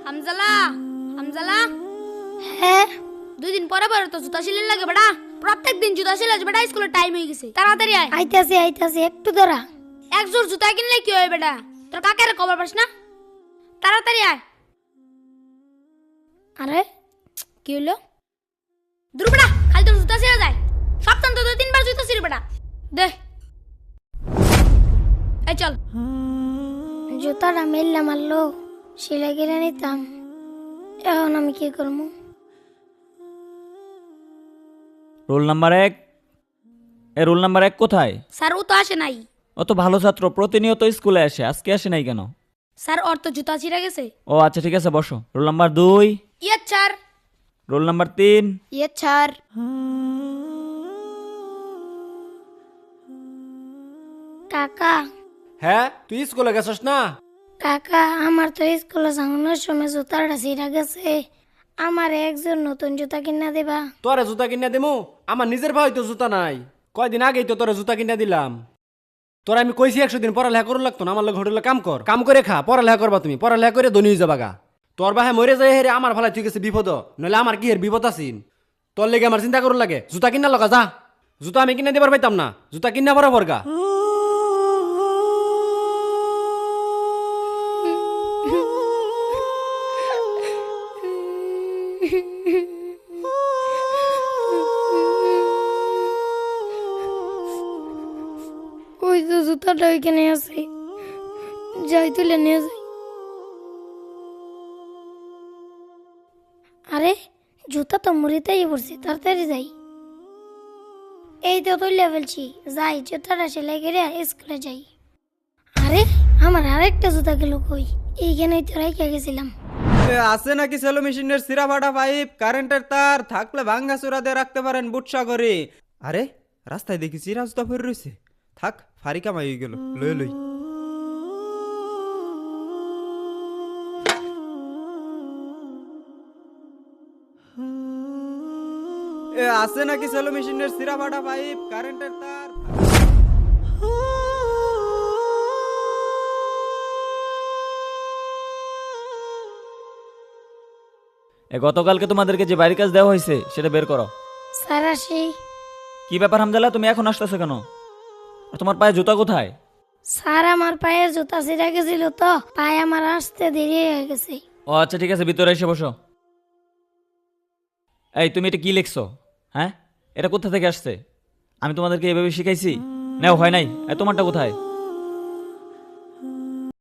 হামজালা হামজালা হ্যাঁ 2 দিন পরে পরে তো জুতা সিলাই লাগে বেটা। প্রত্যেক দিন জুতা সিলাই বেটা, স্কুলে টাইম হয়ে গেছে, তাড়াতাড়ি আয়। আইতাছি একটু দাঁড়া। এক জোড় জুতা কিনলে কি হয় বেটা? তোর কাকের খবর পাস না? তাড়াতাড়ি আয়। আরে কি হলো? দূর বেটা, খালি তোর জুতা ছিঁড়ে যায়। সপ্তাহ তো 2-3 বার জুতা ছিঁড়ে বেটা। দে এই চল। জুতাটা মেললে মারলো, সেলাই কিনে নিতাম। এখন আমি কি করবো? Roll number 1। রোল নাম্বার 1 কোথায়? স্যার ও তো আসে নাই। ও তো ভালো ছাত্র, প্রতিনিয়ত স্কুলে আসে, আজকে আসে নাই কেন? স্যার ওর তো জুতা ছিঁড়ে গেছে। ও আচ্ছা ঠিক আছে, বসো। Roll number 2। ইয়ে স্যার। Roll number 3। ইয়ে স্যার। কাকা হ্যাঁ, তুই স্কুলে গেছস না? কাকা আমার তো স্কুলে যাওয়ানোর সময় জুতাটা ছিঁড়া গেছে। আমার একজন নতুন জুতা কিনা দেবা? তোরে জুতা কিনা দিমু? আমার নিজের ভাই তো জুতা নাই। কয়দিন আগেই তো তোরে জুতা কিনা দিলাম। তোরা আমি কইছি 100 দিন পড়ালেখা করুন লাগতো না, আমার লোক হোটেলে কাম করে খা। পড়ালেখা করবা তুমি, পড়ালেখা করে ধনী হয়ে যাবা গা। তোর বাহে মরে যায় হেরে আমার ভালাই ঠিক আছে বিপদ, নইলে আমার কি হের বিপদ আছিন। তোর লেগে আমার চিন্তা করুন লাগে। জুতা কিনা লগা যা। জুতা আমি কিনা দিবার পাইতাম না, জুতা কিনা বরাবর গা। ওই তো জুতাটা ওইখানে আছে, যাই তুলে নিয়ে যাই। আরে জুতা তো মুড়িতেই পড়ছে, তাড়াতাড়ি যাই। এই তো তুলে ফেলছি, যাই জুতাটা সেলাই করে স্কুলে যাই। আরে আমার আরেকটা জুতা গেল কই? এইখানেই তো রাইখা গেছিলাম। আছে নাকি সেলো মেশিনের সিরা ফাটা পাইপ, কারেন্টের তার থাকলে ভাঙ্গা চূড়া দিয়ে রাখতে পারেন বুটসা করে। আরে রাস্তায় দেখি চিরা জুতা ফের রয়েছে। থাক ফারি কামাই হয়ে গেল, লই লই। আছে নাকি সেলো মেশিনের সিরা ফাটা পাইপ, কারেন্টের তার। গতকালকে তোমাদেরকে যে বাড়ির কাজ দেওয়া হয়েছে সেটা বের করো। স্যার আসি। কি ব্যাপার হামজালা, তুমি এখন আসতেছো কেন? আর তোমার পায়ে জুতা কোথায়? স্যার আমার পায়ের জুতা ছিঁড়া গেছিল তো, পায়ে আমার আসতে দেরি হয়ে গেছে। ও আচ্ছা ঠিক আছে, ভিতরে এসে বসো। এই তুমি এটা কি লিখছো? হ্যাঁ, এটা কোথা থেকে আসছে? আমি তোমাদেরকে এভাবে শিখাইছি? নাও হয় নাই। তোমারটা কোথায়?